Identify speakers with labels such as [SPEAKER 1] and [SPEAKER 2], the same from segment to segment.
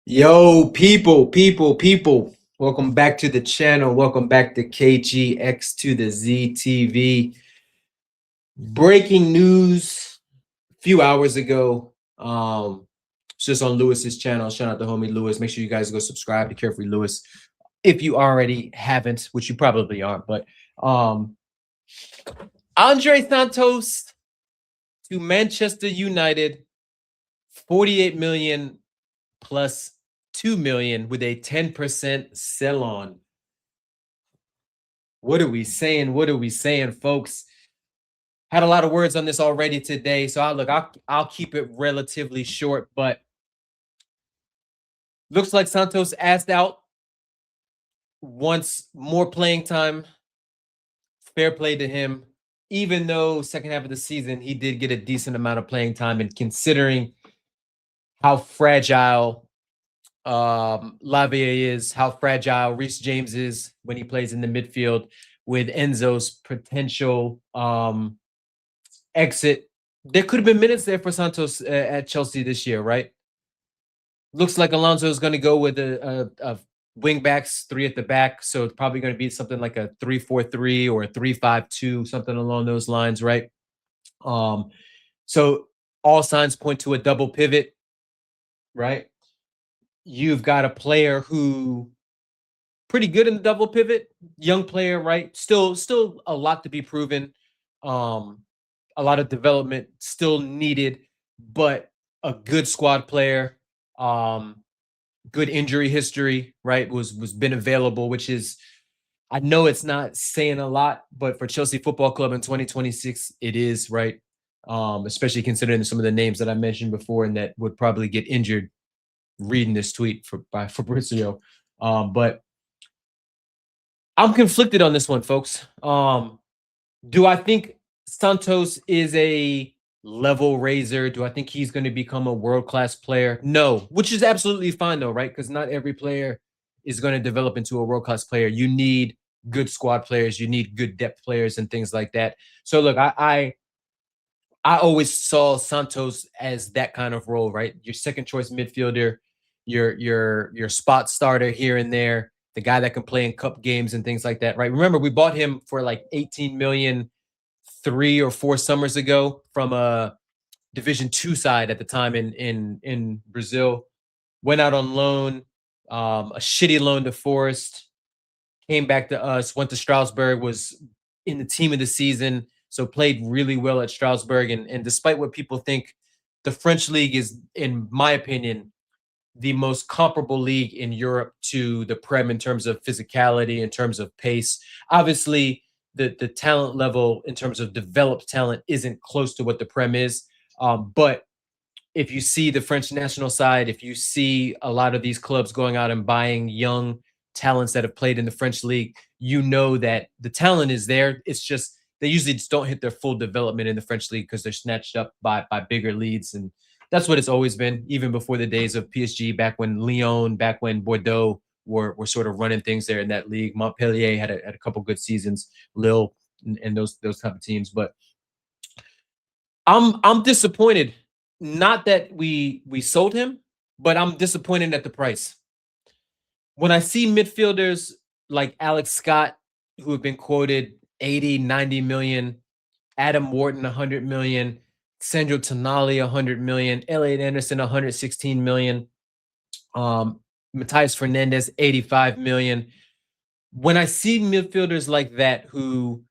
[SPEAKER 1] Yo, people. Welcome back to the channel. Welcome back to KGX to the Z TV. Breaking news a few hours ago. It's just on Lewis's channel. Shout out to homie Lewis. Make sure you guys go subscribe to Carefree Lewis if you already haven't, which you probably aren't. But Andrey Santos to Manchester United, 48 million plus 2 million with a 10% sell on. What are we saying? What are we saying, folks? Had a lot of words on this already today, so I'll keep it relatively short, but looks like Santos asked out, wants more playing time. Fair play to him. Even though second half of the season he did get a decent amount of playing time, and considering how fragile Lavia is, how fragile Reece James is when he plays in the midfield, with Enzo's potential exit, there could have been minutes there for Santos at Chelsea this year, right? Looks like Alonso is going to go with a wing backs, three at the back, so it's probably going to be something like a 3-4-3 or a 3-5-2, something along those lines, right? So all signs point to a double pivot, right? You've got a player who pretty good in the double pivot, young player, right? Still a lot to be proven. A lot of development still needed, but a good squad player, good injury history, right? Was been available, which is, I know it's not saying a lot, but for Chelsea Football Club in 2026, it is, right? Especially considering some of the names that I mentioned before and that would probably get injured reading this tweet by Fabrizio. But I'm conflicted on this one, folks. Do I think Santos is a level raiser? Do I think he's going to become a world-class player? No, which is absolutely fine though, right? Because not every player is going to develop into a world-class player. You need good squad players, you need good depth players and things like that. So look, I always saw Santos as that kind of role, right? Your second choice midfielder, your spot starter here and there, the guy that can play in cup games and things like that, right? Remember, we bought him for like 18 million 3 or 4 summers ago from a Division Two side at the time in Brazil. Went out on loan, a shitty loan to Forest, came back to us, went to Strasbourg, was in the team of the season, so played really well at Strasbourg. And despite what people think, the French league is, in my opinion, the most comparable league in Europe to the Prem in terms of physicality, in terms of pace. Obviously, the talent level in terms of developed talent isn't close to what the Prem is. But if you see the French national side, if you see a lot of these clubs going out and buying young talents that have played in the French league, you know that the talent is there. It's just they usually just don't hit their full development in the French league because they're snatched up by bigger leads, and that's what it's always been, even before the days of PSG, back when Lyon, back when Bordeaux were sort of running things there in that league. Montpellier had a couple good seasons, Lille, and those type of teams. But I'm disappointed. Not that we sold him, but I'm disappointed at the price. When I see midfielders like Alex Scott, who have been quoted 80, 90 million, Adam Wharton 100 million, Sandro Tonali 100 million, Elliot Anderson 116 million, Matthias Fernandez 85 million. When I see midfielders like that who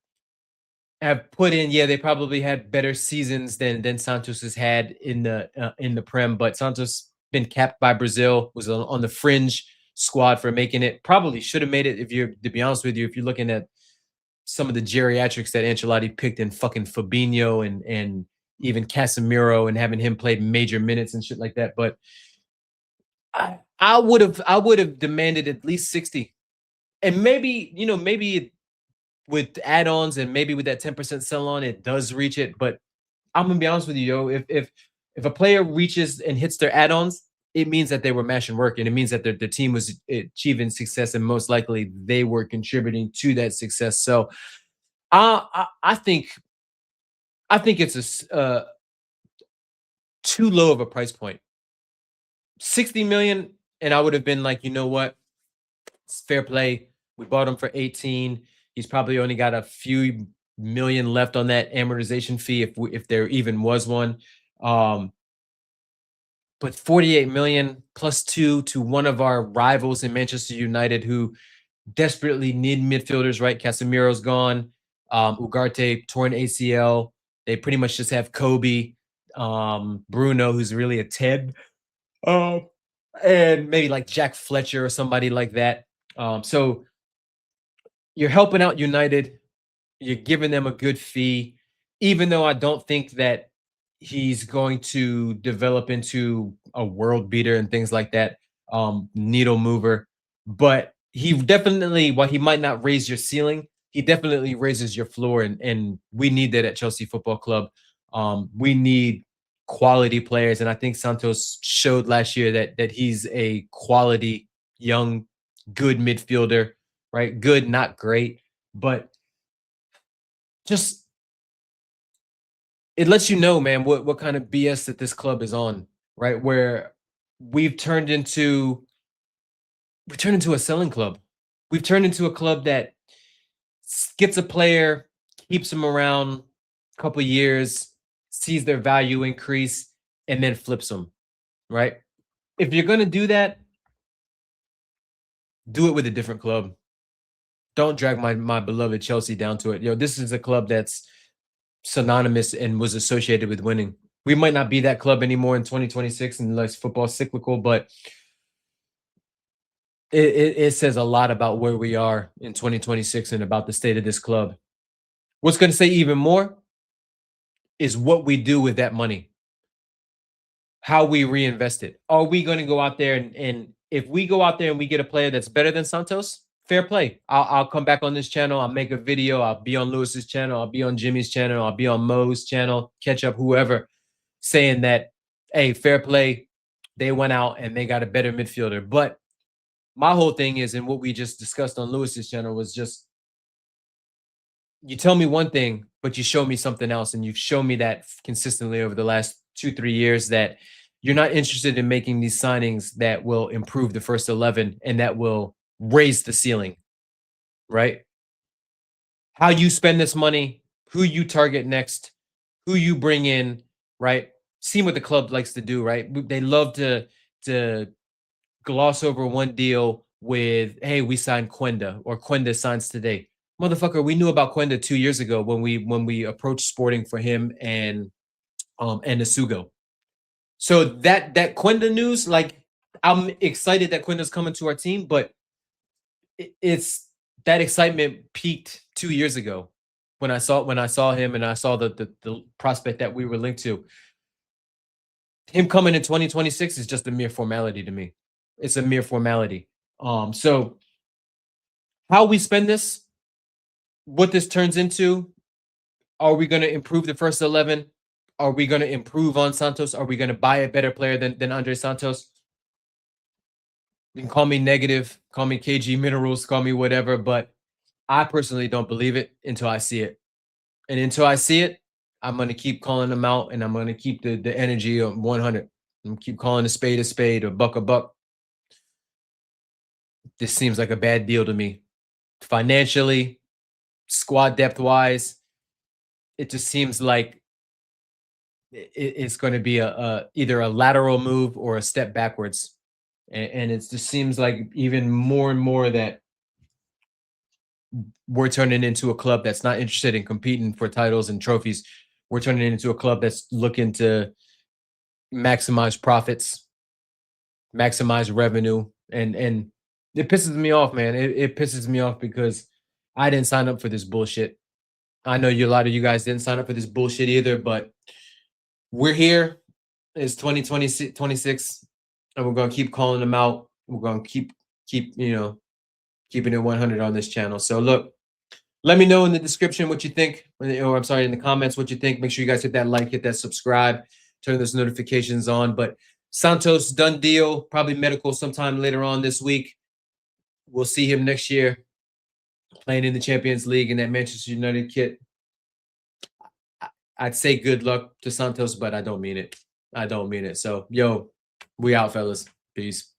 [SPEAKER 1] have put in, yeah, they probably had better seasons than Santos has had in the Prem, but Santos been capped by Brazil, was on the fringe squad for making it. Probably should have made it, if you're, to be honest with you, if you're looking at some of the geriatrics that Ancelotti picked in fucking Fabinho and even Casemiro, and having him play major minutes and shit like that. But I would have demanded at least 60. And maybe, maybe with add-ons and maybe with that 10% sell on, it does reach it. But I'm gonna be honest with you, yo. If a player reaches and hits their add-ons, it means that they were mashing work, and it means that the team was achieving success, and most likely they were contributing to that success. So I think it's too low of a price point. 60 million, and I would have been like, you know what? It's fair play. We bought him for 18. He's probably only got a few million left on that amortization fee if there even was one. Um, but 48 million plus two to one of our rivals in Manchester United who desperately need midfielders, right? Casemiro's gone. Ugarte torn ACL. They pretty much just have Kobe, Bruno, who's really a 10. Um, and maybe like Jack Fletcher or somebody like that. So you're helping out United. You're giving them a good fee, even though I don't think that he's going to develop into a world beater and things like that, needle mover. But he definitely, while he might not raise your ceiling, he definitely raises your floor, and we need that at Chelsea Football Club. We need quality players, and I think Santos showed last year that he's a quality young, good midfielder, right? Good, not great, but just it lets you know, man, what kind of BS that this club is on, right? Where we've turned into we turned into a selling club. We've turned into a club that gets a player, keeps them around a couple years, sees their value increase, and then flips them, right? If you're gonna do that, do it with a different club. Don't drag my beloved Chelsea down to it. This is a club that's synonymous and was associated with winning. We might not be that club anymore in 2026 unless football's cyclical, but it says a lot about where we are in 2026 and about the state of this club. What's going to say even more is what we do with that money, how we reinvest it. Are we going to go out there and if we go out there and we get a player that's better than Santos, fair play. I'll come back on this channel. I'll make a video. I'll be on Lewis's channel. I'll be on Jimmy's channel. I'll be on Mo's channel, catch up, whoever, saying that, hey, fair play. They went out and they got a better midfielder. But my whole thing is, and what we just discussed on Lewis's channel was just, you tell me one thing, but you show me something else. And you've shown me that consistently over the last 2-3 years that you're not interested in making these signings that will improve the first 11 and that will raise the ceiling, right? How you spend this money, who you target next, who you bring in, right? See what the club likes to do, right? They love to gloss over one deal with, hey, we signed Quenda or Quenda signs today. Motherfucker, we knew about Quenda 2 years ago when we approached Sporting for him and Asugo. So that Quenda news, like, I'm excited that Quenda's coming to our team, but it's that excitement peaked 2 years ago when I saw him and I saw the prospect that we were linked to. Him coming in 2026 is just a mere formality to me. It's a mere formality. So how we spend this, what this turns into, are we going to improve the first 11? Are we going to improve on Santos? Are we going to buy a better player than Andrey Santos? You can call me negative, call me KG Minerals, call me whatever, but I personally don't believe it until I see it. And until I see it, I'm going to keep calling them out, and I'm going to keep the energy of 100. I'm keep calling a spade, a buck. This seems like a bad deal to me. Financially, squad depth wise, it just seems like it's going to be either a lateral move or a step backwards. And it just seems like even more and more that we're turning into a club that's not interested in competing for titles and trophies. We're turning into a club that's looking to maximize profits, maximize revenue, and it pisses me off, man. It pisses me off because I didn't sign up for this bullshit. I know a lot of you guys didn't sign up for this bullshit either, but we're here. It's 2026, and we're gonna keep calling them out. We're gonna keep keeping it 100 on this channel. So look, let me know in the description what you think, or I'm sorry, in the comments what you think. Make sure you guys hit that like, hit that subscribe, turn those notifications on. But Santos, done deal, probably medical sometime later on this week. We'll see him next year playing in the Champions League in that Manchester United kit. I'd say good luck to Santos, but I don't mean it. I don't mean it. So, yo, we out, fellas. Peace.